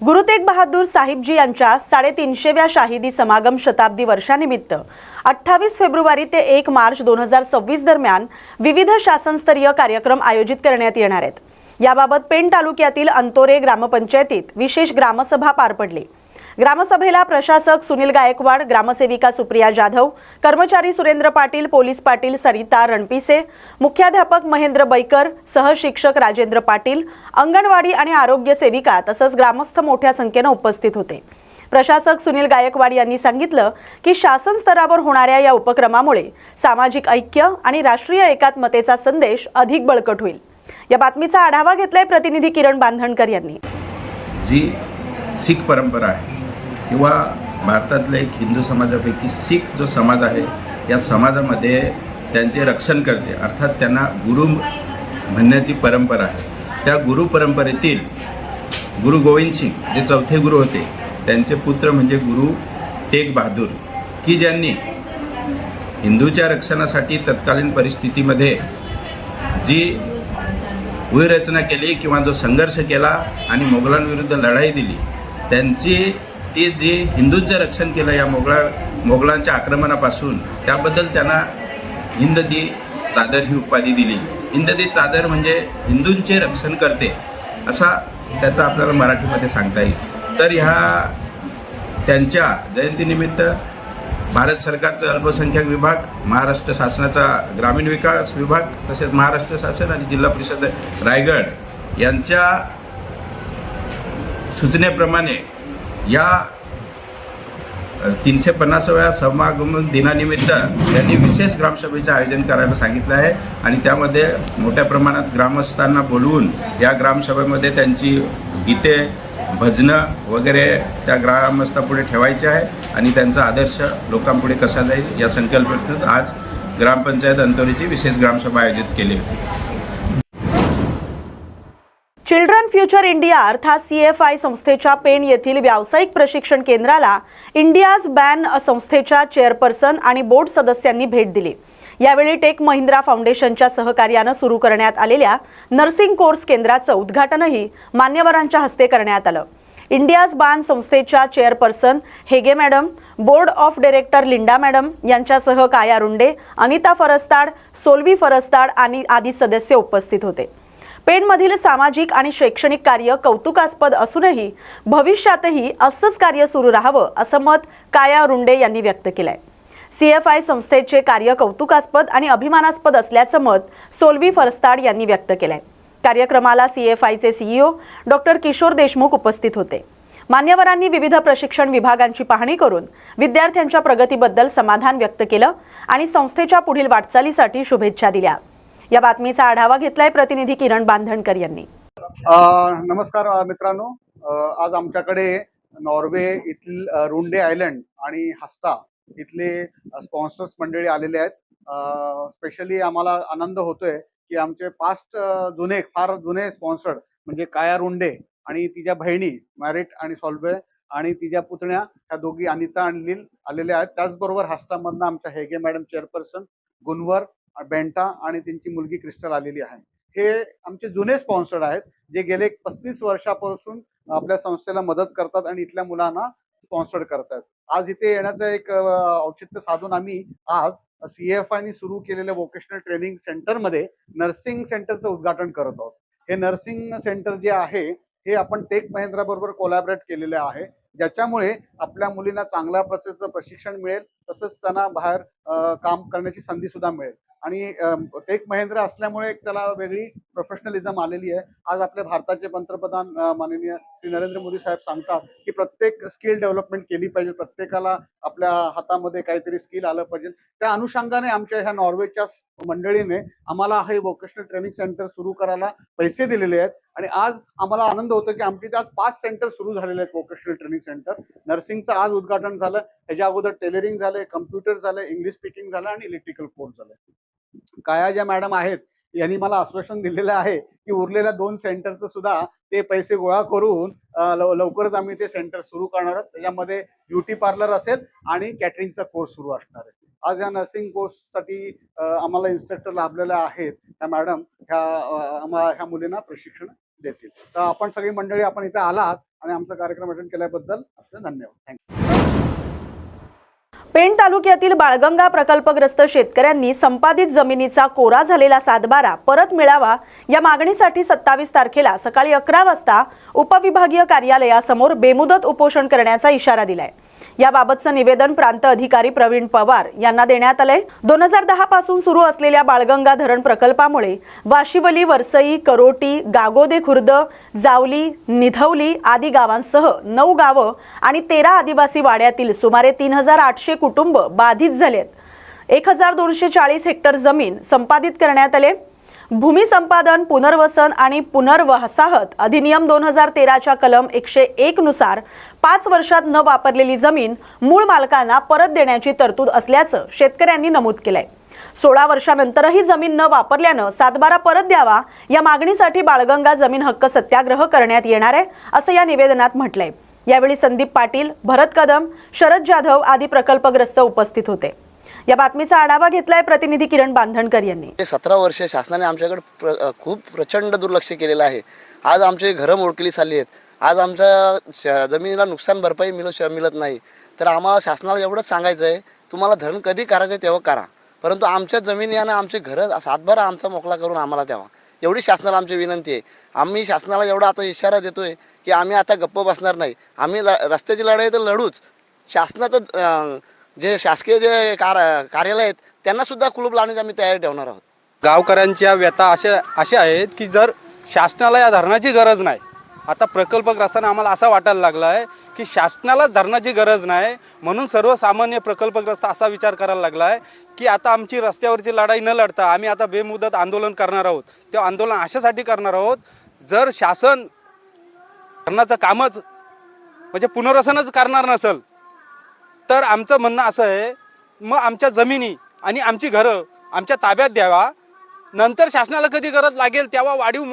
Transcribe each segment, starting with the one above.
गुरु तेग बहादूर साहिबजी यांच्या 350व्या शाहिदी समागम शताब्दी वर्षानिमित्त 28 फेब्रुवारी ते 1 मार्च 2026 दरम्यान विविध शासनस्तरीय कार्यक्रम आयोजित करण्यात येणार आहेत। याबाबत पेण तालुक्यातील अंतोरे ग्रामपंचायतीत विशेष ग्रामसभा पार पडली। ग्रामसभेला प्रशासक सुनील गायकवाड, ग्रामसेविका सुप्रिया जाधव, कर्मचारी सुरेंद्र पाटील, पोलीस पाटील सरिता रणपिसे, मुख्याध्यापक महेंद्र बैकर, सहशिक्षक राजेंद्र पाटील, अंगणवाडी आणि आरोग्य सेविका तसंच ग्रामस्थ मोठ्या संख्येने उपस्थित होते। प्रशासक सुनील गायकवाड यांनी सांगितलं की शासन स्तरावर होणाऱ्या या उपक्रमामुळे सामाजिक ऐक्य आणि राष्ट्रीय एकात्मतेचा संदेश अधिक बळकट होईल। या बातमीचा आढावा घेतलाय प्रतिनिधी किरण बांधणकर यांनी। जी शीख परंपरा आहे किंवा भारतातल्या एक हिंदू समाजापैकी शीख जो समाज आहे या समाजामध्ये त्यांचे रक्षण करते, अर्थात त्यांना गुरु म्हणण्याची परंपरा आहे। त्या गुरु परंपरेतील गुरु गोविंद सिंग जे चौथे गुरु होते, त्यांचे पुत्र म्हणजे गुरु तेग बहादूर, की ज्यांनी हिंदूच्या रक्षणासाठी तत्कालीन परिस्थितीमध्ये जी व्यूहरचना केली किंवा जो संघर्ष केला आणि मोगलांविरुद्ध लढाई दिली, त्यांची ती जी हिंदूंचं रक्षण केलं या मोगलांच्या आक्रमणापासून, त्याबद्दल त्यांना हिंद दी चादर ही उपाधी दिली। हिंद दी चादर म्हणजे हिंदूंचे रक्षण करते असा त्याचा आपल्याला मराठीमध्ये सांगता येईल। तर ह्या त्यांच्या जयंतीनिमित्त भारत सरकारचा अल्पसंख्याक विभाग, महाराष्ट्र शासनाचा ग्रामीण विकास विभाग तसेच महाराष्ट्र शासन आणि जिल्हा परिषद रायगड यांच्या सूचनेप्रमाणे या 350व्या समागम दिनानिमित्त त्यांनी विशेष ग्रामसभेचे आयोजन करायला सांगितलं आहे आणि त्यामध्ये मोठ्या प्रमाणात ग्रामस्थांना बोलवून या ग्रामसभेमध्ये त्यांची गीते, भजनं वगैरे त्या ग्रामस्थापुढे ठेवायचे आहे आणि त्यांचा आदर्श लोकांपुढे कसा जाईल या संकल्पनेतून आज ग्रामपंचायत अंतोरीची विशेष ग्रामसभा आयोजित केली होती। चिल्ड्रन फ्युचर इंडिया अर्थात CFI संस्थेच्या पेण येथील व्यावसायिक प्रशिक्षण केंद्राला इंडियाज बॅन संस्थेच्या चेअरपर्सन आणि बोर्ड सदस्यांनी भेट दिली। यावेळी टेक महिंद्रा फाउंडेशनच्या सहकार्याने सुरू करण्यात आलेल्या नर्सिंग कोर्स केंद्राचं उद्घाटनही मान्यवरांच्या हस्ते करण्यात आलं। इंडियाज बॅन संस्थेच्या चेअरपर्सन हेगे madam, board of director Linda madam यांच्यासह काया रुंडे, अनिता फरस्ताड, सोल्वी फरस्ताड आणि आदी सदस्य उपस्थित होते। पेणमधील सामाजिक आणि शैक्षणिक कार्य कौतुकास्पद असूनही भविष्यातही असंच कार्य सुरू राहावं असं मत काया रुंडे यांनी व्यक्त केलंय। CFI संस्थेचे कार्य कौतुकास्पद आणि अभिमानास्पद असल्याचं मत सोल्वी फरस्ताड यांनी व्यक्त केलंय। कार्यक्रमाला CFIचे CEO डॉक्टर किशोर देशमुख उपस्थित होते। मान्यवरांनी विविध प्रशिक्षण विभागांची पाहणी करून विद्यार्थ्यांच्या प्रगतीबद्दल समाधान व्यक्त केलं आणि संस्थेच्या पुढील वाटचालीसाठी शुभेच्छा दिल्या। या बातमीचा आढावा घेतलाय प्रतिनिधी किरण बांधणकर यांनी। नमस्कार मित्रांनो, आज आमच्याकडे नॉर्वे येथील रुंडे आयलंड आणि हस्ता इथले स्पॉन्सर्स मंडळी आलेले आहेत। स्पेशली आम्हाला आनंद होतोय की आमचे फार जुने स्पॉन्सर्ड म्हणजे काया रुंडे आणि तिच्या बहिणी मॅरिट आणि सॉल्वे आणि तिच्या पुतण्या ह्या दोघी अनिता आणि लील आलेल्या आहेत। त्याचबरोबर हस्तामधनं आमच्या हेगे मॅडम चेअरपर्सन, गुनवर बेंटा आणि त्यांची मुलगी क्रिस्टल आलेली आहे। हे आमचे जुने स्पॉन्सर्ड आहेत जे गेले 35 वर्षापासून आपल्या संस्थेला मदत करतात आणि इथल्या मुलांना स्पॉन्सर्ड करतात। आज इथे येण्याचं एक औचित्य साधून आम्ही आज CFIने सुरू केलेल्या वोकेशनल ट्रेनिंग सेंटरमध्ये नर्सिंग सेंटरचं उद्घाटन करत आहोत। हे नर्सिंग सेंटर जे आहे हे आपण टेक महिंद्रा बरोबर कोलॅबरेट केलेले आहे, ज्याच्यामुळे आपल्या मुलींना चांगल्या प्रकारचं प्रशिक्षण मिळेल, तसंच त्यांना बाहेर काम करण्याची संधी सुद्धा मिळेल आणि टेक महिंद्रा असल्यामुळे एक त्याला वेगळी प्रोफेशनलिझम आलेली आहे। आज आपल्या भारताचे पंतप्रधान माननीय श्री नरेंद्र मोदी साहेब सांगतात की प्रत्येक स्किल डेव्हलपमेंट केली पाहिजे, प्रत्येकाला आपल्या हातामध्ये काहीतरी स्किल आलं पाहिजे। त्या अनुषंगाने आमच्या ह्या नॉर्वेच्या मंडळीने आम्हाला हे वोकेशनल ट्रेनिंग सेंटर सुरू करायला पैसे दिलेले आहेत आणि आज आम्हाला आनंद होतो की आमची आज 5 सेंटर सुरू झालेले आहेत वोकेशनल ट्रेनिंग सेंटर। नर्सिंगचं आज उद्घाटन झालं, ह्याच्या अगोदर टेलरिंग झाले, कम्प्युटर झाले, इंग्लिश स्पीकिंग झालं आणि इलेक्ट्रिकल कोर्स झाले। काया ज्या मॅडम आहेत यांनी मला आश्वासन दिलेलं आहे की उरलेल्या 2 सेंटरचं सुद्धा ते पैसे गोळा करून लवकरच आम्ही ते सेंटर सुरू करणार आहोत। त्याच्यामध्ये ब्युटी पार्लर असेल आणि कॅटरिंगचा कोर्स सुरू असणार आहे। आज या नर्सिंग कोर्ससाठी आम्हाला इन्स्ट्रक्टर लाभलेले आहेत, त्या मॅडम ह्या मुलींना प्रशिक्षण देतील। तर आपण सगळी मंडळी आपण इथे आलात आणि आमचा कार्यक्रम अटेंड केल्याबद्दल आपले धन्यवाद. थँक्यू. पेण तालुक्यातील बाळगंगा प्रकल्पग्रस्त शेतकऱ्यांनी संपादित जमिनीचा कोरा झालेला सातबारा परत मिळावा या मागणीसाठी 27 तारखेला सकाळी 11 वाजता उपविभागीय कार्यालयासमोर बेमुदत उपोषण करण्याचा इशारा दिलाय. याबाबतचं निवेदन प्रांत अधिकारी प्रवीण पवार यांना देण्यात आलंय. 2010 पासून सुरू असलेल्या बाळगंगा धरण प्रकल्पामुळे वाशिवली, वरसई, करोटी, गागोदे खुर्द, जावली, निधवली आदी गावांसह 9 गावं आणि 13 आदिवासी वाड्यातील सुमारे 3800 कुटुंब बाधित झालेत. 1240 हेक्टर जमीन संपादित करण्यात आले. भूमी संपादन, पुनर्वसन आणि पुनर्वसाहत अधिनियम 2013च्या कलम 101 नुसार 5 वर्षात न वापरलेली जमीन मूळ मालकांना परत देण्याची तरतूद असल्याचं शेतकऱ्यांनी नमूद केलंय. 16 वर्षानंतरही जमीन न वापरल्यानं सातबारा परत द्यावा या मागणीसाठी बाळगंगा जमीन हक्क सत्याग्रह करण्यात येणार आहे असं या निवेदनात म्हटलंय. यावेळी संदीप पाटील, भरत कदम, शरद जाधव आदी प्रकल्पग्रस्त उपस्थित होते. या बातमीचा आढावा घेतलाय प्रतिनिधी किरण बांधणकर यांनी. 17 वर्ष शासनाने आमच्याकडे खूप प्रचंड दुर्लक्ष केलेलं आहे. आज आमचे घरं मोडकली चालली आहेत. आज आमच्या जमिनीला नुकसान भरपाई मिळत नाही. तर आम्हाला शासनाला एवढंच सांगायचं आहे, तुम्हाला धरण कधी करायचं तेव्हा करा, परंतु आमच्या जमिनी आणि आमचे घरं सातबारा आमचा मोकळा करून आम्हाला द्यावा, एवढी शासनाला आमची विनंती आहे. आम्ही शासनाला एवढा आता इशारा देतोय की आम्ही आता गप्प बसणार नाही. आम्ही रस्त्याची लढाई तर लढूच, शासनाचं जे शासकीय जे कार्यालय आहेत त्यांना सुद्धा कुलूप लावण्याची आम्ही तयारी ठेवणार आहोत. गावकऱ्यांच्या व्यथा अशा आहेत की जर शासनाला या धरणाची गरज नाही, आता प्रकल्पग्रस्तांना आम्हाला असं वाटायला लागलं आहे की शासनाला धरणाची गरज नाही, म्हणून सर्वसामान्य प्रकल्पग्रस्त असा विचार करायला लागला आहे की आता आमची रस्त्यावरची लढाई न लढता आम्ही आता बेमुदत आंदोलन करणार आहोत. ते आंदोलन अशासाठी करणार आहोत, जर शासन धरणाचं कामच म्हणजे पुनर्वसनच करणार नसेल तर आमचं म्हणणं असं आहे, मग आमच्या जमिनी आणि आमची घरं आमच्या ताब्यात द्यावा. नंतर शासनाला कधी गरज लागेल तेव्हा वाढीव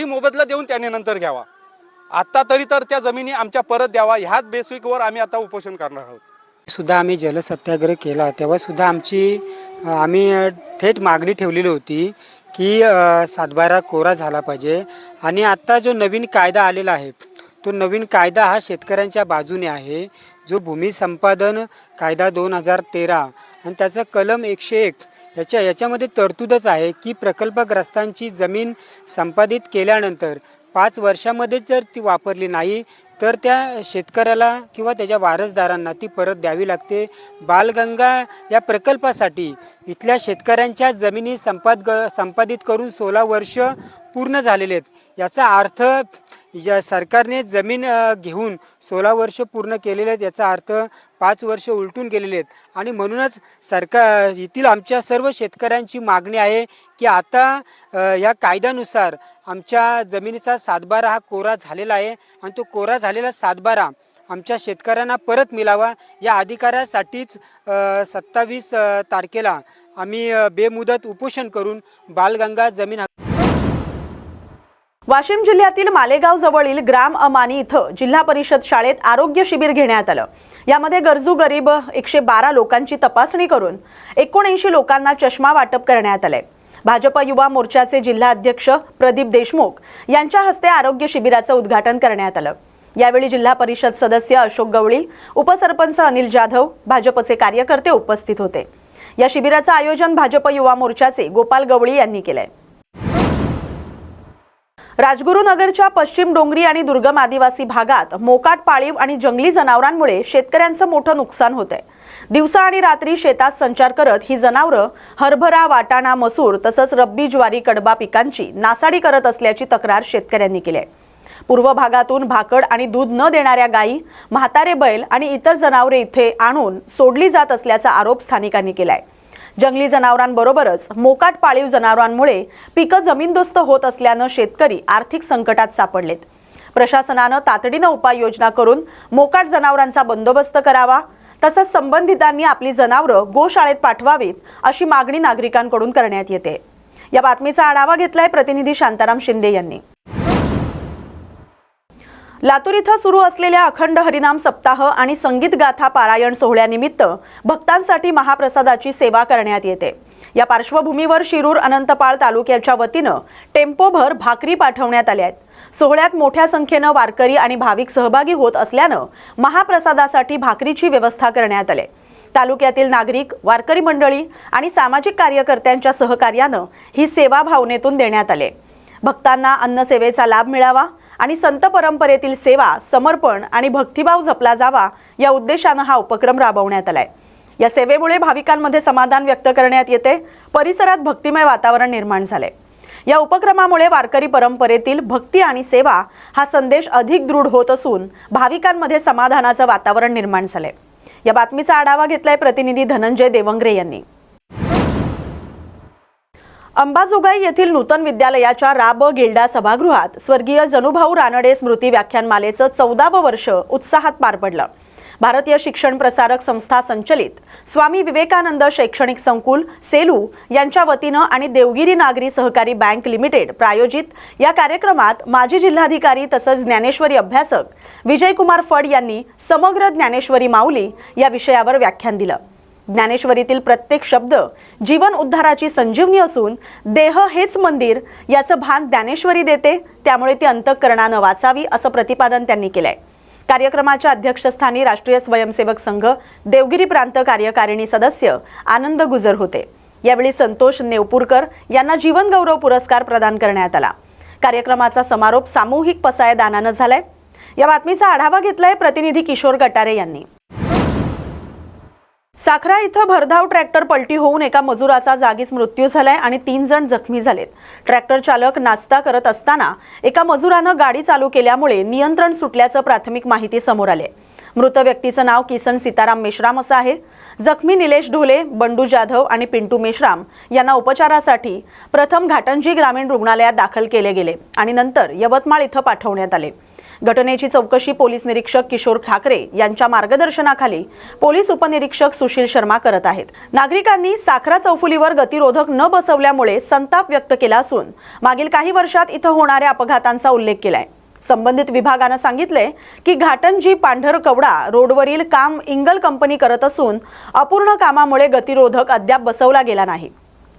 मोबदला देऊन त्याने नंतर घ्यावा. आत्ता तरी तर त्या जमिनी आमच्या परत द्यावा, ह्याच बेसिकवर आम्ही आता उपोषण करणार आहोत. सुद्धा आम्ही जलसत्याग्रह केला तेव्हा सुद्धा आम्ही थेट मागणी ठेवलेली होती की सातबारा कोरा झाला पाहिजे. आणि आत्ता जो नवीन कायदा आलेला आहे तो नवीन कायदा हा शेतकऱ्यांच्या बाजूने आहे. जो भूमी संपादन कायदा 2013 आणि त्याचा कलम 101 याच्यामध्ये तरतूदच आहे की प्रकल्पग्रस्तांची जमीन संपादित केल्यानंतर 5 वर्षामध्ये जर ती वापरली नाही तर त्या शेतकऱ्याला किंवा त्याच्या वारसदारांना ती परत द्यावी लागते. बाळगंगा या प्रकल्पासाठी इथल्या शेतकऱ्यांच्या जमिनी संपादित करून 16 वर्ष पूर्ण झालेले आहेत. याचा अर्थ या सरकारने जमीन घेऊन 16 वर्ष पूर्ण केलेले आहेत, याचा अर्थ 5 वर्ष उलटून गेलेले आहेत. आणि म्हणूनच येथील आमच्या सर्व शेतकऱ्यांची मागणी आहे की आता या कायद्यानुसार आमच्या जमिनीचा सातबारा हा कोरा झालेला आहे आणि तो कोरा झालेला सातबारा आमच्या शेतकऱ्यांना परत मिळावा. या अधिकारासाठीच 27 तारखेला आम्ही बेमुदत उपोषण करून बाळगंगा जमीन वाशिम जिल्ह्यातील मालेगाव जवळील ग्राम अमानी इथं जिल्हा परिषद शाळेत आरोग्य शिबिर घेण्यात आलं. यामध्ये गरजू गरीब 112 लोकांची तपासणी करून 79 लोकांना चष्मा वाटप करण्यात आले. भाजप युवा मोर्चाचे जिल्हा अध्यक्ष प्रदीप देशमुख यांच्या हस्ते आरोग्य शिबिराचं उद्घाटन करण्यात आलं. यावेळी जिल्हा परिषद सदस्य अशोक गवळी, उपसरपंच अनिल जाधव, भाजपचे कार्यकर्ते उपस्थित होते. या शिबिराचं आयोजन भाजप युवा मोर्चाचे गोपाल गवळी यांनी केलंय. राजगुरुनगरच्या पश्चिम डोंगरी आणि दुर्गम आदिवासी भागात मोकाट पाळीव आणि जंगली जनावरांमुळे शेतकऱ्यांचं मोठं नुकसान होतंय. दिवसा आणि रात्री शेतात संचार करत ही जनावरं हरभरा, वाटाणा, मसूर तसंच रब्बी, ज्वारी, कडबा पिकांची नासाडी करत असल्याची तक्रार शेतकऱ्यांनी केली आहे. पूर्व भागातून भाकड आणि दूध न देणाऱ्या गायी, म्हातारे बैल आणि इतर जनावरे इथे आणून सोडली जात असल्याचा आरोप स्थानिकांनी केलाय. जंगली जनावरांबरोबरच मोकाट पाळीव जनावरांमुळे पिकं जमीनदोस्त होत असल्यानं शेतकरी आर्थिक संकटात सापडलेत. प्रशासनानं तातडीनं उपाययोजना करून मोकाट जनावरांचा बंदोबस्त करावा, तसंच संबंधितांनी आपली जनावरं गोशाळेत पाठवावीत अशी मागणी नागरिकांकडून करण्यात येते. या बातमीचा आढावा घेतलाय प्रतिनिधी शांताराम शिंदे यांनी. लातूर इथं सुरू असलेल्या अखंड हरिनाम सप्ताह आणि संगीत गाथा पारायण सोहळ्यानिमित्त भक्तांसाठी महाप्रसादाची सेवा करण्यात येते. या पार्श्वभूमीवर शिरूर अनंतपाळ तालुक्याच्या वतीनं टेम्पोभर भाकरी पाठवण्यात आल्या आहेत. सोहळ्यात मोठ्या संख्येनं वारकरी आणि भाविक सहभागी होत असल्यानं महाप्रसादासाठी भाकरीची व्यवस्था करण्यात आली. तालुक्यातील नागरिक, वारकरी मंडळी आणि सामाजिक कार्यकर्त्यांच्या सहकार्यानं ही सेवा भावनेतून देण्यात आली. भक्तांना अन्नसेवेचा लाभ मिळावा आणि संत परंपरेतील सेवा, समर्पण आणि भक्तिभाव जपला जावा या उद्देशानं हा उपक्रम राबवण्यात आलाय. या सेवेमुळे भाविकांमध्ये समाधान व्यक्त करण्यात येते, परिसरात भक्तिमय वातावरण निर्माण झाले. या उपक्रमामुळे वारकरी परंपरेतील भक्ती आणि सेवा हा संदेश अधिक दृढ होत असून भाविकांमध्ये समाधानाचं वातावरण निर्माण झाले. या बातमीचा आढावा घेतलाय प्रतिनिधी धनंजय देवंगरे यांनी. अंबाजोगाई येथील नूतन विद्यालयाच्या राब गिल्डा सभागृहात स्वर्गीय जनुभाऊ रानडे स्मृती व्याख्यानमालेचं 14वं वर्ष उत्साहात पार पडलं. भारतीय शिक्षण प्रसारक संस्था संचलित स्वामी विवेकानंद शैक्षणिक संकुल सेलू यांच्या वतीनं आणि देवगिरी नागरी सहकारी बँक लिमिटेड प्रायोजित या कार्यक्रमात माजी जिल्हाधिकारी तसंच ज्ञानेश्वरी अभ्यासक विजयकुमार फड यांनी समग्र ज्ञानेश्वरी माऊली या विषयावर व्याख्यान दिलं. ज्ञानेश्वरीतील प्रत्येक शब्द जीवन उद्धाराची संजीवनी असून देह हेच मंदिर याचं भान ज्ञानेश्वरी देते, त्यामुळे ती अंतःकरणानं वाचावी असं प्रतिपादन त्यांनी केलंय. कार्यक्रमाच्या अध्यक्षस्थानी राष्ट्रीय स्वयंसेवक संघ देवगिरी प्रांत कार्यकारिणी सदस्य आनंद गुजर होते. यावेळी संतोष नेवपूरकर यांना जीवन गौरव पुरस्कार प्रदान करण्यात आला. कार्यक्रमाचा समारोप सामूहिक पसाय दानानं झालाय. या बातमीचा आढावा घेतलाय प्रतिनिधी किशोर गटारे यांनी. साखरा इथं भरधाव ट्रॅक्टर पलटी होऊन एका मजुराचा जागीच मृत्यू झालाय आणि 3 जण जखमी झालेत. ट्रॅक्टर चालक नाश्ता करत असताना एका मजुरानं गाडी चालू केल्यामुळे नियंत्रण सुटल्याचं प्राथमिक माहिती समोर आले. मृत व्यक्तीचं नाव किसन सीताराम मेश्राम असं आहे. जखमी निलेश ढोले, बंडू जाधव आणि पिंटू मेश्राम यांना उपचारासाठी प्रथम घाटंजी ग्रामीण रुग्णालयात दाखल केले गेले आणि नंतर यवतमाळ इथं पाठवण्यात आले. घटनेची चौकशी पोलीस निरीक्षक किशोर ठाकरे यांच्या मार्गदर्शनाखाली पोलीस उपनिरीक्षक सुशील शर्मा करत आहेत. नागरिकांनी साखरा चौफुलीवर गतिरोधक न बसवल्यामुळे संताप व्यक्त केला असून मागील काही वर्षात इथं होणाऱ्या अपघातांचा उल्लेख केलाय. संबंधित विभागानं सांगितले की घाटंजी पांढरकवडा रोडवरील काम इंगल कंपनी करत असून अपूर्ण कामामुळे गतिरोधक अद्याप बसवला गेला नाही.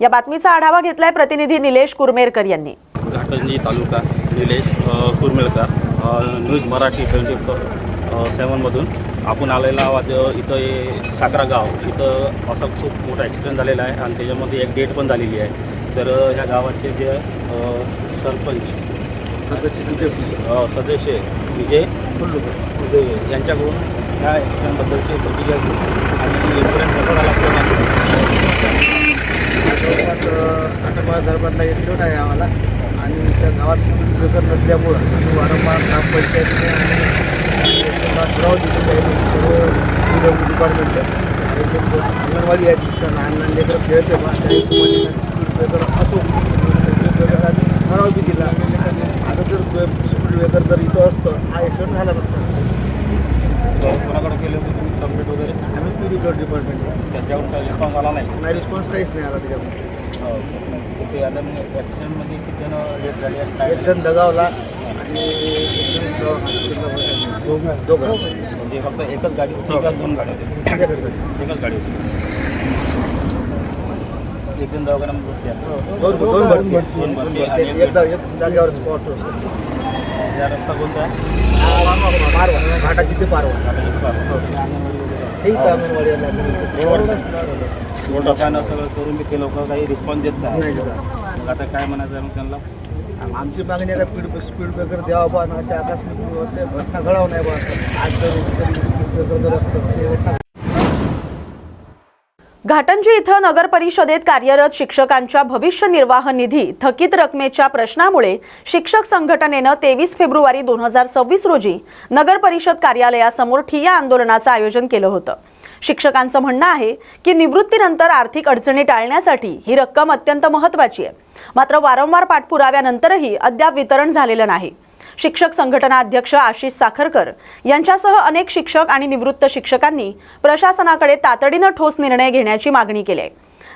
या बातमीचा आढावा घेतलाय प्रतिनिधी निलेश कुरमेरकर यांनी. घाटंजी तालुका निलेश कुरमेरकर, न्यूज मराठी 24/7मधून आपण आलेला आवाज. इथं साखरा गाव इथं असा खूप मोठा ॲक्सिडेंट झालेला आहे आणि त्याच्यामध्ये एक डेट पण झालेली आहे. तर ह्या गावाचे जे सरपंच सदस्य विजय यांच्याकडून ह्या ॲक्सिडेंटबद्दलची प्रतिक्रिया घेऊ आणि दरबारला येतो आहे आम्हाला आणि त्या गावात स्पीड नसल्यामुळं वारंवार ग्रामपंचायतीने आणि ठराव दिलेले सर्व डिपार्टमेंटचे अंगणवाडी आहेत, लहान लेकरं खेळते बा स्पीड ब्रेकर असो ठराव बी दिला. आता जर स्पीड ब्रेकर जर इथं असतं हा ॲक्सिडेंट झाला नसता. कोणाकडे केलं होतं तुम्ही कंप्लेंट वगैरे? आम्ही पी डिपार्टमेंट त्याच्यावर काही रिस्पॉन्स आला नाही. रिस्पॉन्स काहीच नाही आला त्याच्यामध्ये. ते आता ॲक्सिडेंटमध्ये किती जण डेथ झाले आहेत? एक जण दगावला आणि दोघं म्हणजे फक्त एकच गाडी होती का 2 गाड्या होत्या? एकच गाडी होती. एक जण दवाखान्यामध्ये बसते आणि एक जागेवर स्पॉट. या रस्ता कोणता आहे? पारवा घाटा किती पारवा ठीक अंगणवाडी लोकांना सगळं करून ते लोक काही रिस्पॉन्स देत नाही. मग आता काय म्हणायचं मग त्यांना? आमची मागणी आहे स्पीड ब्रेकर द्यावा बा असे आकस्मिक घटना घडावं नाही बा. आज जर स्पीड ब्रेकर जर असतं. घाटंजी इथं नगर परिषदेत कार्यरत शिक्षकांच्या भविष्य निर्वाह निधी थकीत रकमेच्या प्रश्नामुळे शिक्षक संघटनेनं 23 फेब्रुवारी 2026 रोजी नगर परिषद कार्यालयासमोर ठिय्या आंदोलनाचं आयोजन केलं होतं. शिक्षकांचं म्हणणं आहे की निवृत्तीनंतर आर्थिक अडचणी टाळण्यासाठी ही रक्कम अत्यंत महत्त्वाची आहे. मात्र वारंवार पाठपुराव्यानंतरही अद्याप वितरण झालेलं नाही. शिक्षक संघटना अध्यक्ष आशिष साखरकर यांच्यासह अनेक शिक्षक आणि निवृत्त शिक्षकांनी प्रशासनाकडे तातडीनं ठोस निर्णय घेण्याची मागणी केली आहे.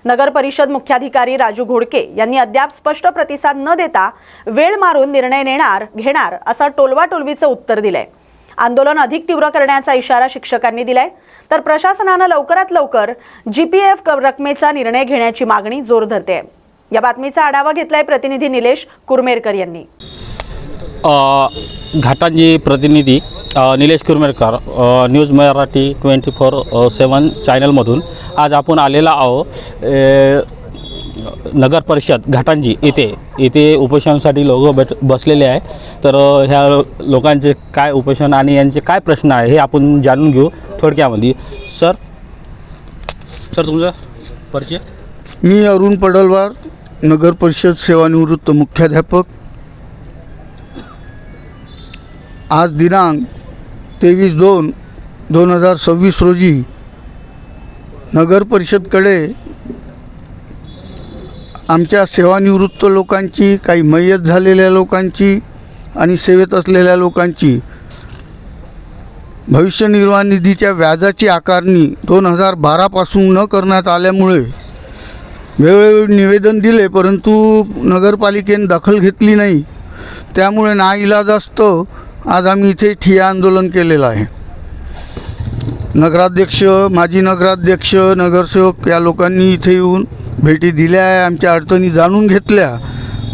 नगर परिषद मुख्याधिकारी राजू घोडके यांनी अद्याप स्पष्ट प्रतिसाद न देता वेळ मारून निर्णय घेणार असं टोलवाटोलवीचं उत्तर दिलंय. आंदोलन अधिक तीव्र करण्याचा इशारा शिक्षकांनी दिलाय. तर प्रशासनानं लवकरात लवकर GPF रकमेचा निर्णय घेण्याची मागणी जोर धरते. या बातमीचा आढावा घेतलाय प्रतिनिधी निलेश कुरमेरकर यांनी. घाटांची प्रतिनिधी निलेश कुरमेरकर न्यूज मराठी 24/7 चॅनलमधून आज आपण आलेला आहो नगर परिषद घाटांजी इथे उपोषणासाठी लोक बसलेले आहे. तर ह्या लोकांचे काय उपोषण आणि यांचे काय प्रश्न आहे हे आपण जाणून घेऊ थोडक्यामध्ये. सर तुमचा परिचय. मी अरुण पडलवार, नगर परिषद सेवानिवृत्त मुख्याध्यापक. आज दिनांक 23/2/2026 रोजी नगर परिषदकडे आमच्या सेवानिवृत्त लोकांची, काही मयत झालेल्या लोकांची आणि सेवेत असलेल्या लोकांची भविष्य निर्वाह निधीच्या व्याजाची आकारणी 2012पासून न करण्यात आल्यामुळे वेळोवेळी निवेदन दिले, परंतु नगरपालिकेने दखल घेतली नाही. त्यामुळे नाईलाजास्तव आज आम्ही इथे ठिय्या आंदोलन केलेलं आहे. नगराध्यक्ष, माजी नगराध्यक्ष, नगरसेवक या लोकांनी इथे येऊन भेटी दिल्या आहे, आमच्या अडचणी जाणून घेतल्या,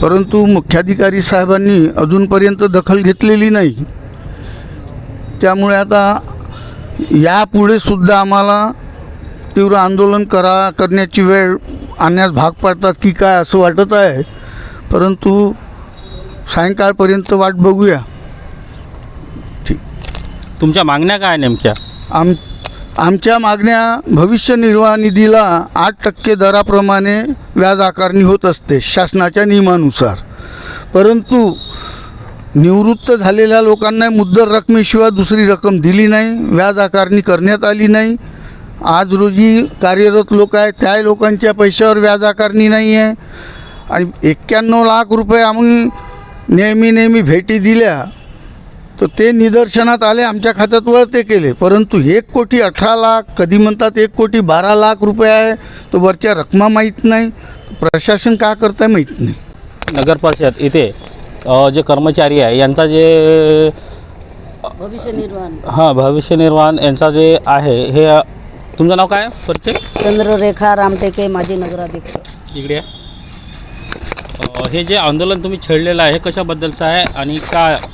परंतु मुख्याधिकारी साहेबांनी अजूनपर्यंत दखल घेतलेली नाही. त्यामुळे आता यापुढे सुद्धा आम्हाला तीव्र आंदोलन करण्याची वेळ आणण्यास भाग पाडतात की काय असं वाटत आहे, परंतु सायंकाळपर्यंत वाट बघूया. ठीक. तुमच्या मागण्या काय नेमक्या? आमच्या मागण्या भविष्य निर्वाह निधीला 8% दराप्रमाणे व्याज आकारणी होत असते शासनाच्या नियमानुसार, परंतु निवृत्त झालेल्या लोकांना मुद्दल रकमेशिवाय दुसरी रक्कम दिली नाही, व्याज आकारणी करण्यात आली नाही. आज रोजी कार्यरत लोक आहेत त्या लोकांच्या पैशावर व्याज आकारणी नाही आहे. आणि 91 लाख रुपये आम्ही नेहमी भेटी दिल्या तर ते निदर्शनात आले, आमच्या खात्यात वळते केले, परंतु 1,18,00,000 कधी म्हणतात 1,12,00,000 रुपये आहे, तो वरच्या रकमा माहीत नाही. प्रशासन का करताय माहीत नाही. नगर परिषद इथे जे कर्मचारी आहे यांचा जे भविष्य निर्वाह यांचा जे आहे हे. तुमचं नाव काय? परिचय. चंद्ररेखा रामटेके, माजी नगराध्यक्ष. इकडे हे जे आंदोलन तुम्ही छेडलेलं आहे कशाबद्दलचं आहे आणि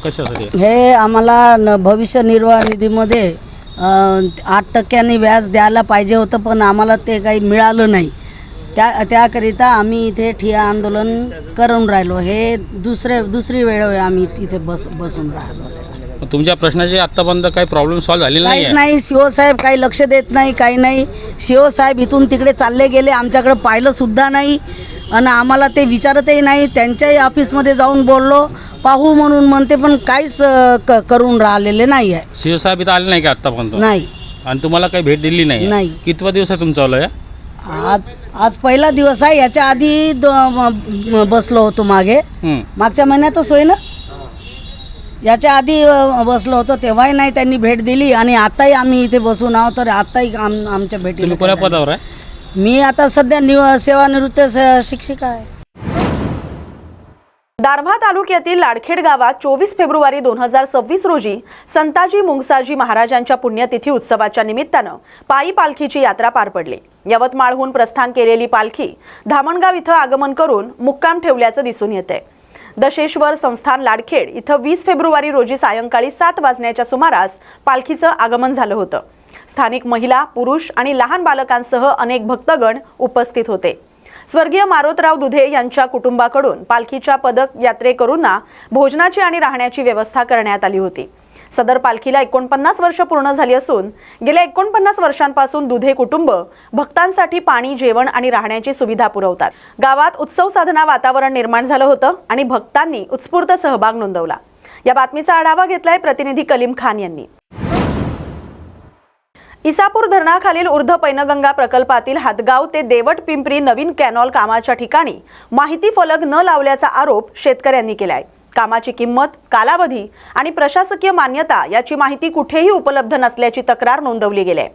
कशासाठी? हे आम्हाला भविष्य निर्वाह निधीमध्ये 8% व्याज द्यायला पाहिजे होतं, पण आम्हाला ते काही मिळालं नाही. त्याकरिता आम्ही इथे ठिय्या आंदोलन करून राहिलो. हे दुसरी वेळ आम्ही इथे बसून राहिलो. तुमच्या प्रश्नाचे आत्तापर्यंत काही प्रॉब्लेम सॉल्व्ह झालेला काहीच नाही. सीओ साहेब काही लक्ष देत नाही, काही नाही. सीओ साहेब इथून तिकडे चालले गेले, आमच्याकडे पाहिलं सुद्धा नाही आणि आम्हाला ते विचारतही नाही. त्यांच्याही ऑफिसमध्ये जाऊन बोललो, पाहू म्हणून म्हणते, पण काहीच करून राहिलेले नाही आहे. सीओ साहेब इथं आले नाही का आत्तापर्यंत? नाही. आणि तुम्हाला काही भेट दिली नाही? नाही. कितवा दिवस आहे तुमचा आलं? आज पहिला दिवस आहे. याच्या आधी बसलो होतो मागच्या महिन्यातच होय ना, याच्या आधी बसलो होतो तेव्हाही नाही त्यांनी भेट दिली आणि आताही आम्ही इथे बसून आहोत. तर आताही आमच्या भेटी. तुम्ही कोण्या पदावर आहे? मी आता सध्या सेवानिवृत्त शिक्षिका आहे. दारव्हा तालुक्यातील लाडखेड गावात 24 फेब्रुवारी 2026 रोजी संताजी मुंगसाजी महाराजांच्या पुण्यतिथी उत्सवाच्या निमित्तानं पायी पालखीची यात्रा पार पडली. यवतमाळहून प्रस्थान केलेली पालखी धामणगाव इथं आगमन करून मुक्काम ठेवल्याचं दिसून येतंय. दशेश्वर संस्थान लाडखेड इथं 20 फेब्रुवारी रोजी सायंकाळी 7 वाजण्याच्या सुमारास पालखीचं आगमन झालं होतं. स्थानिक महिला, पुरुष आणि लहान बालकांसह अनेक भक्तगण उपस्थित होते. स्वर्गीय मारोतराव दुधे यांच्या कुटुंबाकडून पालखीच्या पदयात्रेकरूंना भोजनाची आणि राहण्याची व्यवस्था करण्यात आली होती. सदर पालखीला 49 वर्ष पूर्ण झाली असून गेल्या 49 वर्षांपासून दुधे कुटुंब भक्तांसाठी पाणी, जेवण आणि राहण्याची सुविधा पुरवतात. गावात उत्सव साधना वातावरण निर्माण झालं होतं आणि भक्तांनी उत्स्फूर्त सहभाग नोंदवला. या बातमीचा आढावा घेतलाय प्रतिनिधी कलीम खान यांनी. इसापूर धरणाखालील ऊर्ध्व पैनगंगा प्रकल्पातील हातगाव ते देवट पिंपरी नवीन कॅनॉल कामाच्या ठिकाणी माहिती फलक न लावल्याचा आरोप शेतकऱ्यांनी केलाय. कामाची किंमत, कालावधी आणि प्रशासकीय मान्यता याची माहिती कुठेही उपलब्ध नसल्याची तक्रार नोंदवली गेली आहे.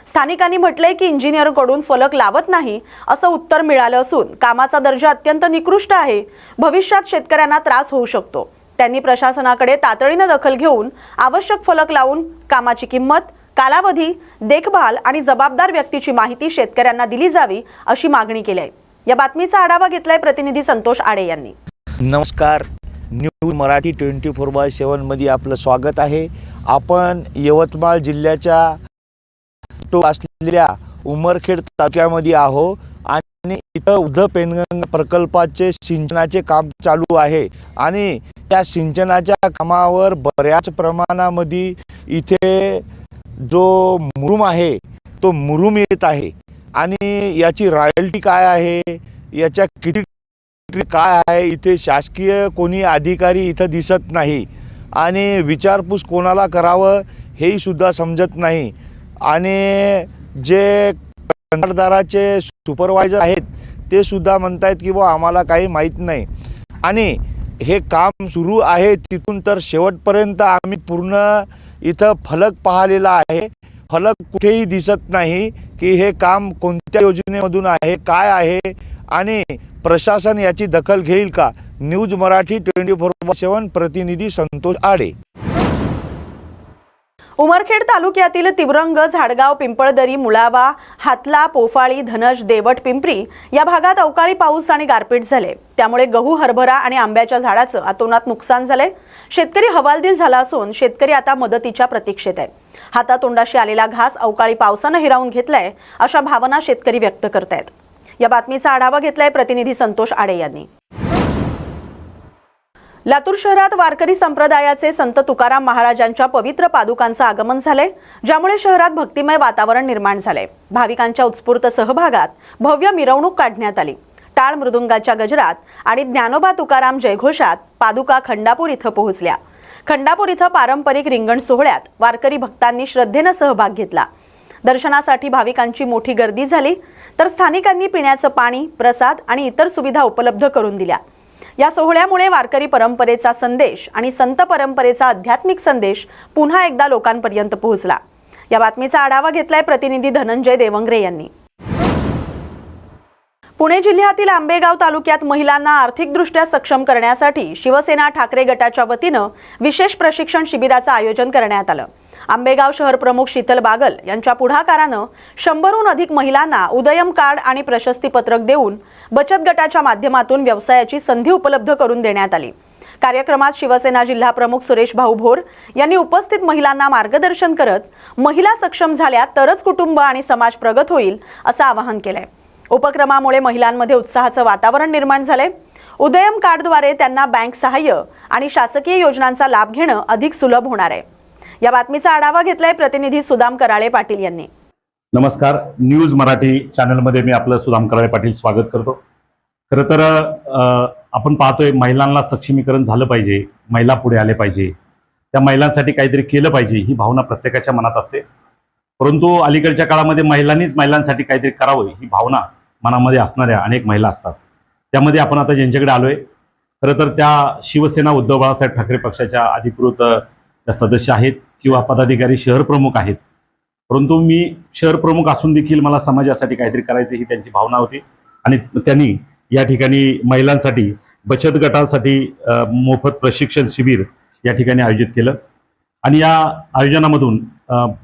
स्थानिकांनी म्हटलंय की इंजिनियरकडून फलक लावत नाही असं उत्तर मिळालं असून कामाचा दर्जा अत्यंत निकृष्ट आहे. भविष्यात शेतकऱ्यांना त्रास होऊ शकतो. त्यांनी प्रशासनाकडे तातडीनं दखल घेऊन आवश्यक फलक लावून कामाची किंमत, कालावधी, देखभाल आणि जबाबदार व्यक्तीची माहिती शेतकऱ्यांना दिली जावी अशी मागणी केली आहे. या बातमीचा आढावा घेतलाय प्रतिनिधी संतोष आडे यांनी. नमस्कार. न्यूज मराठी 24/7 आपलं स्वागत आहे. आपण यवतमाळ जिल्ह्याच्या असलेल्या उमरखेड तालुक्यामध्ये आहो आणि इथं उद्धव पेनगंगा प्रकल्पाचे सिंचनाचे काम चालू आहे आणि त्या सिंचनाच्या कामावर बऱ्याच प्रमाणामध्ये इथे जो मुरुम आहे तो मुरुम येत आहे आणि याची रॉयल्टी काय आहे, याच्या किती काय आहे, इथे शासकीय कोणी अधिकारी इथं दिसत नाही आणि विचारपूस कोणाला करावं हेही सुद्धा समजत नाही आणि जे कंत्राटदाराचे सुपरवायझर आहेत ते सुद्धा म्हणतायत की बुवा आम्हाला काही माहीत नाही आणि हे काम सुरू आहे तिथून तर शेवटपर्यंत आम्ही पूर्ण इथं फलक पाहिलेला आहे. फलक कुठेही दिसत नाही की हे काम कोणत्या योजनेमधून आहे, काय आहे आणि प्रशासन याची दखल घेईल का. न्यूज मराठी 24/7 प्रतिनिधी संतोष आडे. उमरखेड तालुक्यातील तिवरंग, झाडगाव, पिंपळदरी, मुळावा, हातला, पोफाळी, धनज, देवट, पिंपरी या भागात अवकाळी पाऊस आणि गारपीट झाले. त्यामुळे गहू, हरभरा आणि आंब्याच्या झाडाचं अतोनात नुकसान झाले. शेतकरी हवालदिल झाला असून शेतकरी आता मदतीच्या प्रतीक्षेत आहे. हातातोंडाशी आलेला घास अवकाळी पावसानं हिरावून घेतलाय अशा भावना शेतकरी व्यक्त करतायत. या बातमीचा आढावा घेतलाय प्रतिनिधी संतोष आडे यांनी. लातूर शहरात वारकरी संप्रदायाचे संत तुकाराम महाराजांच्या पवित्र पादुकांचं आगमन झाले, ज्यामुळे शहरात भक्तिमय वातावरण निर्माण झाले. भाविकांच्या उत्स्फूर्त सहभागात भव्य मिरवणूक काढण्यात आली. टाळ मृदुंगाच्या गजरात आणि ज्ञानोबा तुकाराम जयघोषात पादुका खंडापूर इथं पोहोचल्या. खंडापूर इथं पारंपरिक रिंगण सोहळ्यात वारकरी भक्तांनी श्रद्धेनं सहभाग घेतला. दर्शनासाठी भाविकांची मोठी गर्दी झाली तर स्थानिकांनी पिण्याचं पाणी, प्रसाद आणि इतर सुविधा उपलब्ध करून दिल्या. या सोहळ्यामुळे वारकरी परंपरेचा संदेश आणि संत परंपरेचा आध्यात्मिक संदेश पुन्हा एकदा लोकांपर्यंत पोहोचला. या बातमीचा आढावा घेतलाय प्रतिनिधी धनंजय देवंगरे यांनी. पुणे जिल्ह्यातील आंबेगाव तालुक्यात महिलांना आर्थिकदृष्ट्या सक्षम करण्यासाठी शिवसेना ठाकरे गटाच्या वतीनं विशेष प्रशिक्षण शिबिराचं आयोजन करण्यात आलं. आंबेगाव शहर प्रमुख शीतल बागल यांच्या पुढाकारानं 100हून अधिक महिलांना उदयम कार्ड आणि प्रशस्ती पत्रक देऊन बचत गटाच्या माध्यमातून व्यवसायाची संधी उपलब्ध करून देण्यात आली. कार्यक्रमात शिवसेना जिल्हा प्रमुख सुरेश भाऊ भोर यांनी उपस्थित महिलांना मार्गदर्शन करत महिला सक्षम झाल्या तरच कुटुंब आणि समाज प्रगत होईल असं आवाहन केलंय. उपक्रमामुळे महिलांमध्ये उत्साहाचं वातावरण निर्माण झालंय. उदयम कार्डद्वारे त्यांना बँक सहाय्य आणि शासकीय योजनांचा लाभ घेणं अधिक सुलभ होणार आहे. या बातमीचा आढावा घेतलाय प्रतिनिधी सुदाम कराळे पाटील यांनी. नमस्कार, न्यूज मराठी चॅनलमध्ये मी आपलं सुदाम कराळे पाटील स्वागत करतो. खरं तर आपण पाहतोय महिलांना सक्षमीकरण झालं पाहिजे, महिला पुढे आले पाहिजे, त्या महिलांसाठी काहीतरी केलं पाहिजे ही भावना प्रत्येकाच्या मनात असते. परंतु अलीकडच्या काळामध्ये महिलांनीच महिलांसाठी काहीतरी करावं ही भावना मनामध्ये असणाऱ्या अनेक महिला असतात. त्यामध्ये आपण आता ज्यांच्याकडे आलोय खरं तर त्या शिवसेना उद्धव बाळासाहेब ठाकरे पक्षाच्या अधिकृत त्या सदस्य आहेत किंवा पदाधिकारी शहर प्रमुख आहेत. परंतु मी शहर प्रमुख असून देखील मला समाजासाठी काहीतरी करायचं ही त्यांची भावना होती आणि त्यांनी या ठिकाणी महिलांसाठी बचत गटासाठी मोफत प्रशिक्षण शिबिर या ठिकाणी आयोजित केलं आणि या आयोजनामधून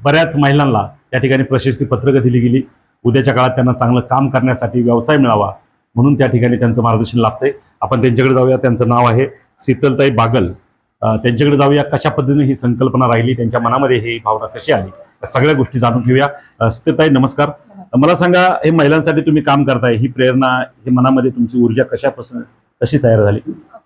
बऱ्याच महिलांना या ठिकाणी प्रशस्ती पत्रकं दिली गेली. उद्याच्या काळात त्यांना चांगलं काम करण्यासाठी व्यवसाय मिळावा म्हणून त्या ठिकाणी त्यांचं मार्गदर्शन लाभतंय. आपण त्यांच्याकडे जाऊया. त्यांचं नाव आहे शीतलताई बागल. त्यांच्याकडे जाऊया, कशा पद्धतीने ही संकल्पना राहिली, त्यांच्या मनामध्ये ही भावना कशी आली, सगळ्या गोष्टी जाणून घेऊया. शीतलताई नमस्कार. मला सांगा, हे महिलांसाठी तुम्ही काम करताय, ही प्रेरणा, ही मनामध्ये तुमची ऊर्जा कशापासून कशी तयार झाली?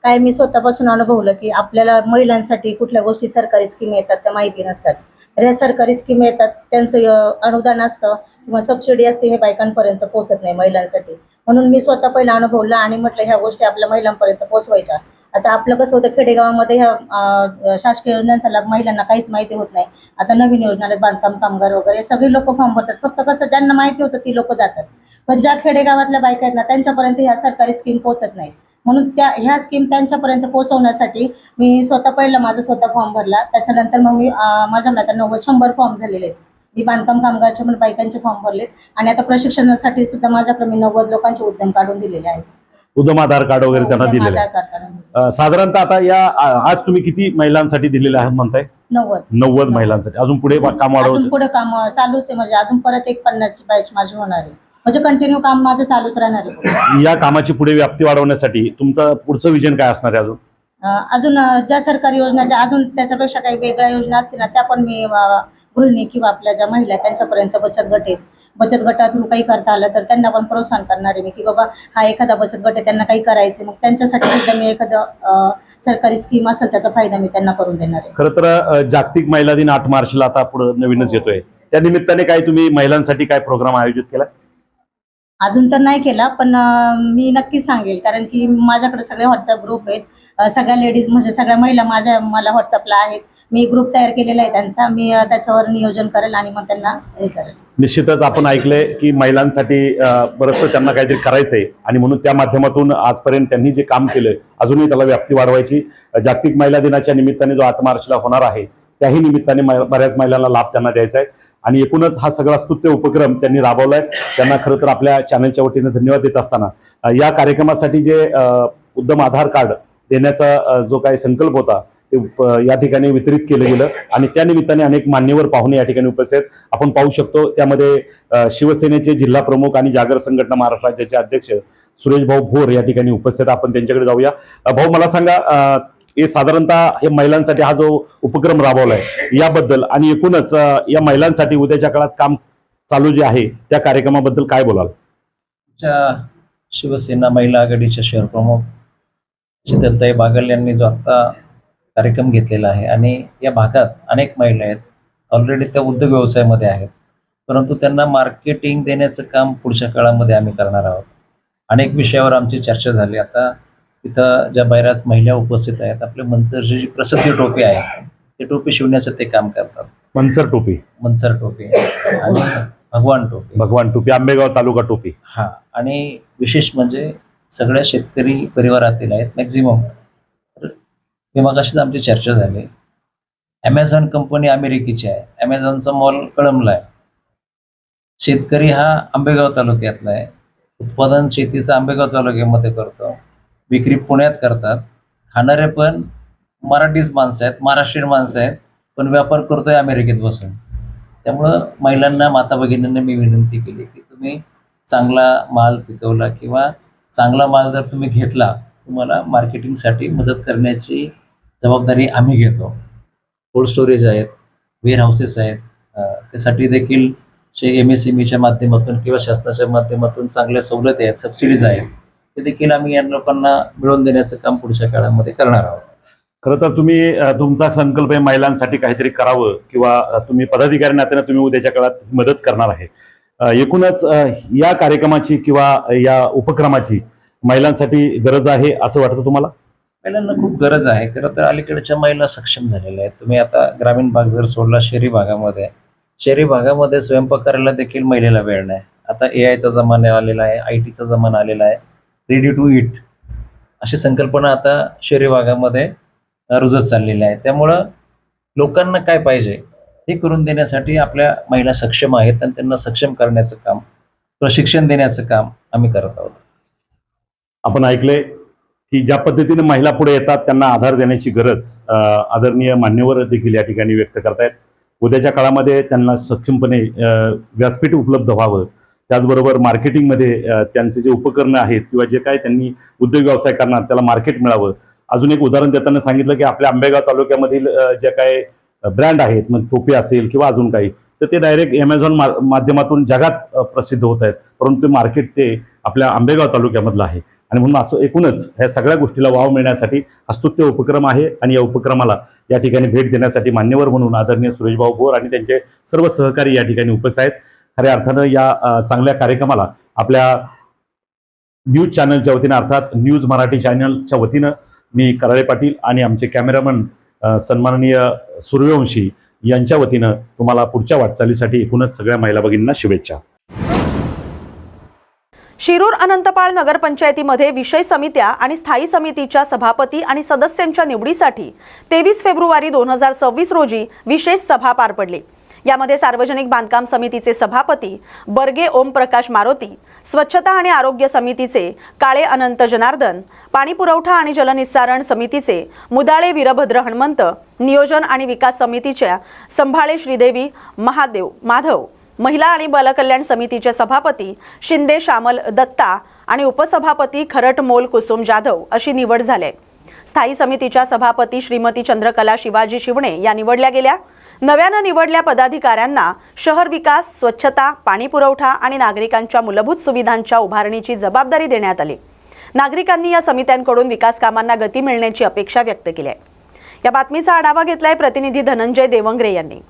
काय मी स्वतःपासून अनुभवलं की आपल्याला महिलांसाठी कुठल्या गोष्टी सरकारी स्कीम येतात त्या माहिती नसतात. तर ह्या सरकारी स्कीम येतात, त्यांचं अनुदान असतं किंवा सबसिडी असते, हे बायकांपर्यंत पोहोचत नाही महिलांसाठी. म्हणून मी स्वतः पहिला अनुभवला आणि म्हटलं ह्या गोष्टी आपल्या महिलांपर्यंत पोहोचवायच्या. आता आपलं कसं होतं, खेडेगावामध्ये ह्या शासकीय योजनांचा लाभ महिलांना काहीच माहिती होत नाही. आता नवीन योजनाला बांधकाम कामगार वगैरे सगळी लोक फॉर्म भरतात, फक्त कसं ज्यांना माहिती होतं ती लोक जातात, पण ज्या खेडेगावातल्या बायका आहेत ना त्यांच्यापर्यंत ह्या सरकारी स्कीम पोहोचत नाही. म्हणून ह्या स्कीम त्यांच्यापर्यंत पोहोचवण्यासाठी मी स्वतः पहिला माझा स्वतः फॉर्म भरला. त्याच्यानंतर मग मी माझ्या आता 100 फॉर्म झालेले आहेत. मी बांधकाम कामगारचे पण बायकांचे फॉर्म भरले आणि आता प्रशिक्षणासाठी सुद्धा माझ्याकडे मी 90 लोकांचे उद्यम काढून दिलेले आहेत. उद्यम आधार कार्ड वगैरे त्यांना दिलेलं आहे. साधारणतः आता या आज तुम्ही किती महिलांसाठी दिलेले आहेत म्हणताय? 90 महिलांसाठी. अजून पुढे काम वाढवलं? अजून पुढे काम चालूच आहे, म्हणजे अजून परत एक 50ची बॅच माझी होणार आहे, म्हणजे कंटिन्यू काम माझं चालूच राहणार आहे. या कामाची पुढे व्याप्ती वाढवण्यासाठी तुमचं पुढचं विजन काय असणार आहे? अजून अजून ज्या सरकारी योजनाच्या अजून त्याच्यापेक्षा काही वेगळ्या योजना असतील ना त्या पण मी गृहिणी किंवा आपल्या ज्या महिला आहेत त्यांच्यापर्यंत बचत गटा थ्रू काही करता आलं तर त्यांना पण प्रोत्साहन करणार आहे मी की बाबा हा एखादा बचत गट आहे त्यांना काही करायचं मग त्यांच्यासाठी सुद्धा मी एखादं सरकारी स्कीम असेल त्याचा फायदा मी त्यांना करून देणार आहे. खरं तर जागतिक महिला दिन 8 मार्चला आता पुढे नवीनच येतोय, त्या निमित्ताने काय तुम्ही महिलांसाठी काय प्रोग्राम आयोजित केला? अजून तर नाही केला पण मी नक्कीच सांगेल कारण की माझ्याकडे सगळे व्हॉट्सअप ग्रुप आहेत, सगळ्या लेडीज म्हणजे सगळ्या महिला मला व्हॉट्सअपला आहेत. मी ग्रुप तयार केलेला आहे त्यांचा, मी त्याच्यावर नियोजन करेल आणि मग त्यांना हे करेल. निश्चितच आपण ऐकलंय की महिलांसाठी बरंचसं त्यांना काहीतरी करायचंय आणि म्हणून त्या माध्यमातून आजपर्यंत त्यांनी जे काम केलं अजूनही त्याला व्याप्ती वाढवायची. जागतिक महिला दिनाच्या निमित्ताने जो 8 मार्चला होणार आहे त्याही निमित्ताने बऱ्याच महिलांना लाभ त्यांना द्यायचा आहे आणि एकूणच हा सगळा स्तुत्य उपक्रम त्यांनी राबवलाय. त्यांना खरं तर आपल्या चॅनलच्या वतीने धन्यवाद देत असताना या कार्यक्रमासाठी जे उद्यम आधार कार्ड देण्याचा जो काही संकल्प होता ते या ठिकाणी वितरित केलं गेलं आणि त्या निमित्ताने अनेक मान्यवर पाहुणे या ठिकाणी उपस्थित आहेत. आपण पाहू शकतो त्यामध्ये शिवसेनेचे जिल्हा प्रमुख आणि जागर संघटना महाराष्ट्र राज्याचे अध्यक्ष सुरेश भाऊ भोर या ठिकाणी उपस्थित. आपण त्यांच्याकडे जाऊया. भाऊ, मला सांगा हे साधारणतः हे महिलांसाठी हा जो उपक्रम राबवलाय याबद्दल आणि एकूणच या महिलांसाठी उद्याच्या काळात काम चालू जे आहे त्या कार्यक्रमाबद्दल काय बोलाल? शिवसेना महिला आघाडीच्या शहर प्रमुख शीतलताई बागल यांनी जो आता कार्यक्रम घेतलेला आहे आणि या भागात अनेक महिला आहेत, ऑलरेडी त्या उद्योग व्यवसायामध्ये आहेत, परंतु त्यांना मार्केटिंग देण्याचं काम पुढच्या काळामध्ये आम्ही करणार आहोत. अनेक विषयावर आमची चर्चा झाली. आता इथं ज्या बऱ्याच महिला उपस्थित आहेत, आपल्या मंचरची जी प्रसिद्ध टोपी आहे ते टोपी शिवण्याचं ते काम करतात. मंचर टोपी आणि भगवान टोपी आंबेगाव तालुका टोपी. हा, आणि विशेष म्हणजे सगळ्या शेतकरी परिवारातील आहेत मॅक्झिमम. हे मगाशीच आमची चर्चा झाली. ॲमेझॉन कंपनी अमेरिकेची आहे, ॲमेझॉनचा मॉल कळंबला आहे. शेतकरी हा आंबेगाव तालुक्यातला आहे, उत्पादन शेतीचं आंबेगाव तालुक्यामध्ये करतो, विक्री पुण्यात करतात. खाणारे पण मराठीच माणसं आहेत, महाराष्ट्रीयन माणसं आहेत, पण व्यापार करतोय अमेरिकेत बसून. त्यामुळं महिलांना, माता भगिनींना मी विनंती केली की तुम्ही चांगला माल पिकवला किंवा चांगला माल जर तुम्ही घेतला, तुम्हाला मार्केटिंगसाठी मदत करण्याची जबाबदारी आम्ही घेतो. कोल्ड स्टोरेज आहेत, वेअर हाऊसेस आहेत, त्यासाठी देखील MSMEच्या माध्यमातून किंवा शासनाच्या माध्यमातून चांगल्या सवलती आहेत, सबसिडीज आहेत, ते देखील आम्ही या लोकांना मिळवून देण्याचं काम पुढच्या काळामध्ये करणार आहोत. खरं तर तुम्ही तुमचा संकल्प आहे महिलांसाठी काहीतरी करावं किंवा तुम्ही पदाधिकारी नात्याने तुम्ही उद्याच्या काळात मदत करणार आहे. एकूणच या कार्यक्रमाची किंवा या उपक्रमाची महिलांसाठी गरज आहे असं वाटतं तुम्हाला? महिलांना खूप गरज आहे. खरं तर अलीकडच्या महिला सक्षम झालेल्या आहेत. तुम्ही आता ग्रामीण भाग जर सोडला, शहरी भागामध्ये स्वयंपाक करायला देखील महिलेला वेळ नाही. आता AIचा जमाना आलेला आहे, ITचा जमाना आलेला आहे, रेडी टू ईट अशी संकल्पना आता शहरी भागामध्ये रुजत चाललेली आहे. त्यामुळं लोकांना काय पाहिजे हे करून देण्यासाठी आपल्या महिला सक्षम आहेत आणि त्यांना सक्षम करण्याचं काम, प्रशिक्षण देण्याचं काम आम्ही करत आहोत. आपण ऐकले की ज्या पद्धतीने महिला पुढे येतात त्यांना आधार देण्याची गरज आदरणीय मान्यवर देखील या ठिकाणी व्यक्त करतायत. उद्याच्या काळामध्ये त्यांना सक्षमपणे व्यासपीठ उपलब्ध व्हावं, त्याचबरोबर मार्केटिंगमध्ये त्यांचे जे उपकरणं आहेत किंवा जे काय त्यांनी उद्योग व्यवसाय करणार त्याला मार्केट मिळावं. अजून एक उदाहरण देताना सांगितलं की आपल्या आंबेगाव तालुक्यामधील जे काय ब्रँड आहेत, मग टोपी असेल किंवा अजून काही, तर ते डायरेक्ट ॲमेझॉन माध्यमातून जगात प्रसिद्ध होत आहेत, परंतु मार्केट ते आपल्या आंबेगाव तालुक्यामधलं आहे. आणि म्हणून असं एकूणच ह्या सगळ्या गोष्टीला वाव मिळण्यासाठी हा स्तुत्य उपक्रम आहे आणि या उपक्रमाला या ठिकाणी भेट देण्यासाठी मान्यवर म्हणून आदरणीय सुरेशभाऊ भोर आणि त्यांचे सर्व सहकारी या ठिकाणी उपस्थित आहेत. खऱ्या अर्थानं या चांगल्या कार्यक्रमाला आपल्या न्यूज चॅनलच्या वतीनं, अर्थात न्यूज मराठी चॅनलच्या वतीनं मी कराळे पाटील आणि आमचे कॅमेरामन सन्माननीय सूर्यवंशी यांच्या वतीनं तुम्हाला पुढच्या वाटचालीसाठी एकूणच सगळ्या महिला भगिनींना शुभेच्छा. शिरूर अनंतपाळ नगरपंचायतीमध्ये विषय समित्या आणि स्थायी समितीच्या सभापती आणि सदस्यांच्या निवडीसाठी 23 फेब्रुवारी 2026 रोजी विशेष सभा पार पडली. यामध्ये सार्वजनिक बांधकाम समितीचे सभापती बर्गे ओमप्रकाश मारोती, स्वच्छता आणि आरोग्य समितीचे काळे अनंत जनार्दन, पाणी पुरवठा आणि जलनिस्सारण समितीचे मुदाळे वीरभद्र हनुमंत, नियोजन आणि विकास समितीच्या संभाळे श्रीदेवी माधव, महिला आणि बालकल्याण समितीचे सभापती शिंदे श्यामल दत्ता आणि उपसभापती खरटमोल कुसुम जाधव अशी निवड झाली. स्थायी समितीच्या सभापती श्रीमती चंद्रकला शिवाजी शिवणे या निवडल्या गेल्या। नव्यानं निवडल्या पदाधिकाऱ्यांना शहर विकास, स्वच्छता, पाणी पुरवठा आणि नागरिकांच्या मूलभूत सुविधांच्या उभारणीची जबाबदारी देण्यात आली। नागरिकांनी या समित्यांकडून विकास कामांना गती मिळण्याची अपेक्षा व्यक्त केली आहे। या बातमीचा आढावा घेतलाय प्रतिनिधी धनंजय देवंगरे यांनी।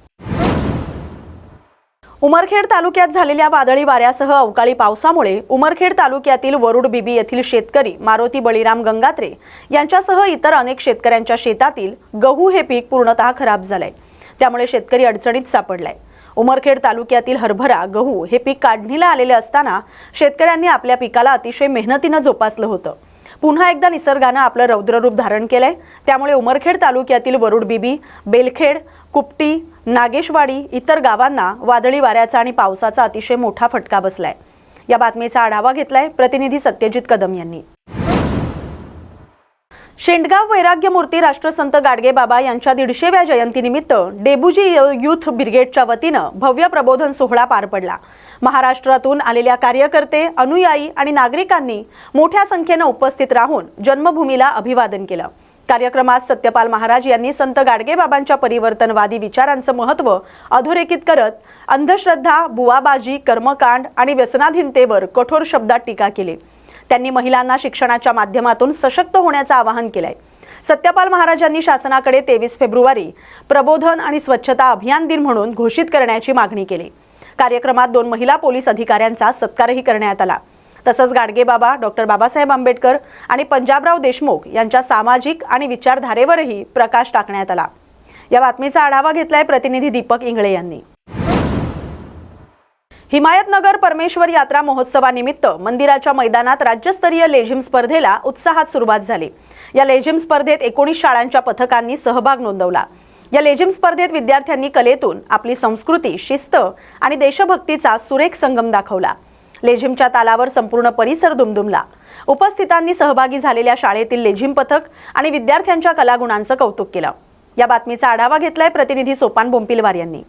उमरखेड तालुक्यात झालेल्या वादळी वाऱ्यासह अवकाळी पावसामुळे उमरखेड तालुक्यातील वरुड बीबी येथील शेतकरी मारुती बळीराम गंगात्रे यांच्यासह इतर अनेक शेतकऱ्यांच्या शेतातील गहू हे पीक पूर्णतः खराब झालंय। त्यामुळे शेतकरी अडचणीत सापडलाय। उमरखेड तालुक्यातील हरभरा, गहू हे पीक काढणीला आलेले असताना शेतकऱ्यांनी आपल्या पिकाला अतिशय मेहनतीनं जोपासलं होतं। पुन्हा एकदा निसर्गानं आपलं रौद्ररूप धारण केलंय। त्यामुळे उमरखेड तालुक्यातील वरुड बीबी, बेलखेड, कुपटी, नागेशवाडी इतर गावांना वादळी वाऱ्याचा आणि पावसाचा अतिशय मोठा फटका बसलाय। या बातमीचा आढावा घेतलाय प्रतिनिधी सत्यजित कदम यांनी। शेंडगाव वैराग्यमूर्ती राष्ट्रसंत गाडगेबाबा यांच्या 150व्या जयंतीनिमित्त डेबुजी युथ ब्रिगेडच्या वतीनं भव्य प्रबोधन सोहळा पार पडला। महाराष्ट्रातून आलेल्या कार्यकर्ते, अनुयायी आणि नागरिकांनी मोठ्या संख्येनं उपस्थित राहून जन्मभूमीला अभिवादन केलं। कार्यक्रमात सत्यपाल महाराज यांनी संत गाडगेबाबांच्या परिवर्तनवादी विचारांचं महत्त्व अधोरेखित करत अंधश्रद्धा, बुवाबाजी, कर्मकांड आणि व्यसनाधीनतेवर कठोर शब्दात टीका केली। त्यांनी महिलांना शिक्षणाच्या माध्यमातून सशक्त होण्याचं आवाहन केलंय। सत्यपाल महाराजांनी शासनाकडे 23 फेब्रुवारी प्रबोधन आणि स्वच्छता अभियान दिन म्हणून घोषित करण्याची मागणी केली। कार्यक्रमात 2 महिला पोलीस अधिकाऱ्यांचा सत्कारही करण्यात आला। तसंच गाडगेबाबा, डॉक्टर बाबासाहेब आंबेडकर आणि पंजाबराव देशमुख यांच्या सामाजिक आणि विचारधारेवरही प्रकाश टाकण्यात आला। या बातमीचा आढावा घेतलाय प्रतिनिधी दीपक इंगळे यांनी। हिमायतनगर परमेश्वर यात्रा महोत्सवानिमित्त मंदिराच्या मैदानात राज्यस्तरीय लेझिम स्पर्धेला उत्साहात सुरुवात झाली। या लेझिम स्पर्धेत 19 शाळांच्या पथकांनी सहभाग नोंदवला। या लेझिम स्पर्धेत विद्यार्थ्यांनी कलेतून आपली संस्कृती, शिस्त आणि देशभक्तीचा सुरेख संगम दाखवला। लेझिमच्या तालावर संपूर्ण परिसर दुमदुमला। उपस्थितांनी सहभागी झालेल्या शाळेतील लेझिम पथक आणि विद्यार्थ्यांच्या कलागुणांचं कौतुक केलं। या बातमीचा आढावा घेतलाय प्रतिनिधी सोपान बोंपिलवार यांनी।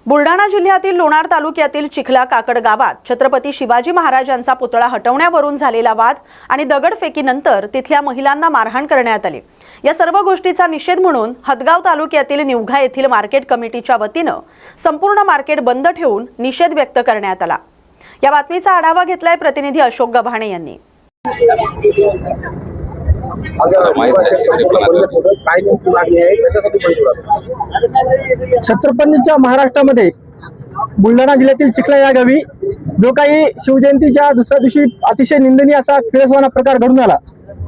बुलढाणा जिल्ह्यातील लोणार तालुक्यातील चिखला काकड गावात छत्रपती शिवाजी महाराजांचा पुतळा हटवण्यावरून झालेला वाद आणि दगडफेकीनंतर तिथल्या महिलांना मारहाण करण्यात आली। या सर्व गोष्टीचा निषेध म्हणून हदगाव तालुक्यातील निवघा येथील मार्केट कमिटीच्या वतीनं संपूर्ण मार्केट बंद ठेवून निषेध व्यक्त करण्यात आला। या बातमीचा आढावा घेतलाय प्रतिनिधी अशोक गव्हाणे यांनी। छत्रपतींच्या महाराष्ट्रामध्ये बुलढाणा जिल्ह्यातील चिखला या गावी जो काही शिवजयंतीच्या दुसऱ्या दिवशी अतिशय निंदनीय असा किळसवाना प्रकार घडून आला,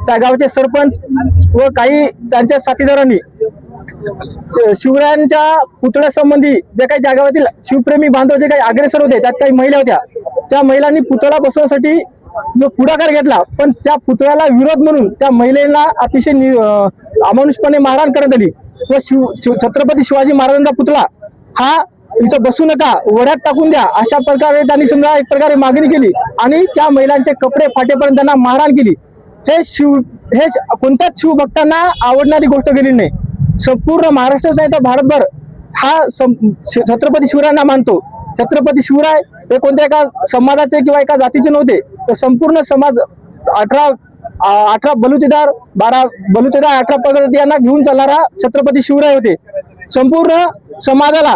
त्या गावचे सरपंच व काही त्यांच्या साथीदारांनी शिवरायांच्या पुतळ्यासंबंधी जे काही त्या गावातील शिवप्रेमी बांधव जे काही अग्रेसर होते, त्यात काही महिला होत्या, त्या महिलांनी पुतळा बसवण्यासाठी जो पुढाकार घेतला, पण त्या पुतळ्याला विरोध म्हणून त्या महिलेला अतिशय अमानुषपणे मारहाण करण्यात आली व छत्रपती शिवाजी महाराजांचा पुतळा हा इथं बसू नका, वड्यात टाकून द्या, अशा प्रकारे त्यांनी समजा एक प्रकारे मागणी केली आणि त्या महिलांचे कपडे फाटेपर्यंत त्यांना मारहाण केली। हे कोणत्याच शिवभक्तांना आवडणारी गोष्ट केली नाही। संपूर्ण महाराष्ट्रात नाही तर भारतभर हा छत्रपती शिवरायांना मानतो। छत्रपती शिवराय हे कोणत्या एका समाजाचे किंवा एका जातीचे नव्हते, तर संपूर्ण समाज 18 बलुतेदार 12 बलुतेदार 18 पगड यांना घेऊन चालणारा छत्रपती शिवराय होते। संपूर्ण समाजाला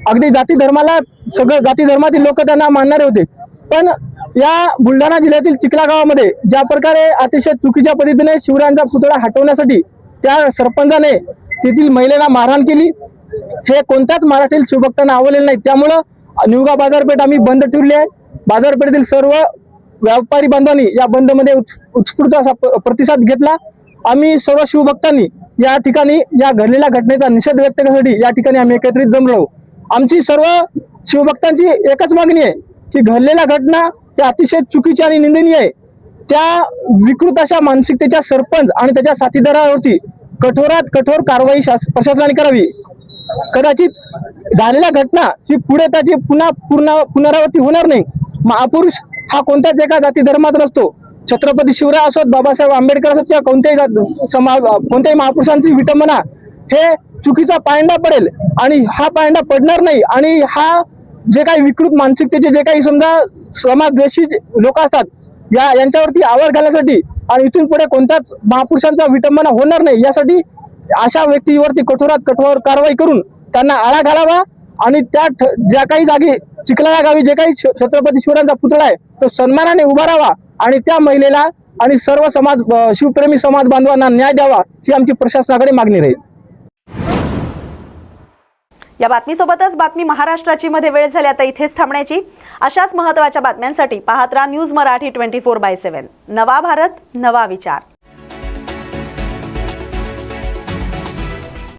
अगदी जाती धर्माला सगळं जाती धर्मातील लोक त्यांना मानणारे होते। पण या बुलढाणा जिल्ह्यातील चिखला गावामध्ये ज्या प्रकारे अतिशय चुकीच्या पद्धतीने शिवरायांचा पुतळा हटवण्यासाठी त्या सरपंचाने तेथील महिलेला मारहाण केली, हे कोणत्याच महाराष्ट्रातील शिवभक्तांना आवडलेलं नाही। त्यामुळं निवगा बाजारपेठ आम्ही बंद ठेवली आहे। बाजारपेठेतील सर्व व्यापारी बांधवांनी या बंदमध्ये उत्स्फूर्त असा प्रतिसाद घेतला। आम्ही सर्व शिवभक्तांनी या ठिकाणी या घडलेल्या घटनेचा निषेध व्यक्त करण्यासाठी या ठिकाणी आम्ही एकत्रित जमलो। आमची सर्व शिवभक्तांची एकच मागणी आहे की घडलेल्या घटना या अतिशय चुकीची आणि निंदनीय आहे। त्या विकृत अशा मानसिकतेच्या सरपंच आणि त्याच्या साथीदारावरती कठोरात कठोर कारवाई प्रशासनाने करावी। कदाचित झालेल्या घटना ही पुढे त्याची पुनरावृत्ती होणार नाही। महापुरुष हा कोणत्याच एका जाती धर्मात नसतो। छत्रपती शिवराय असोत, बाबासाहेब आंबेडकर असोत किंवा कोणत्याही महापुरुषांची विटंबना हे चुकीचा पायंडा पडेल आणि हा पायंडा पडणार नाही। आणि हा जे काही विकृत मानसिकतेचे जे काही समजा समाजद्वेषी लोक असतात यांच्यावरती आवर घालण्यासाठी आणि इथून पुढे कोणत्याच महापुरुषांचा विटंबना होणार नाही यासाठी अशा व्यक्तीवरती कठोरात कठोर कारवाई करून त्यांना आळा घालावा आणि त्या ज्या काही जागी चिखला या गावी जे काही छत्रपती शिवरायांचा पुतळा आहे तो सन्मानाने उभा राहावा आणि त्या महिलेला आणि सर्व समाज शिवप्रेमी समाज बांधवांना न्याय द्यावा ही आमची प्रशासनाकडे मागणी राहील. या बातमीसोबतच बातमी महाराष्ट्राची मध्ये वेळ झाली आता इथेच थांबण्याची. अशाच महत्त्वाच्या बातम्यांसाठी पाहत राहा न्यूज मराठी 24/7. नवा भारत नवा विचार.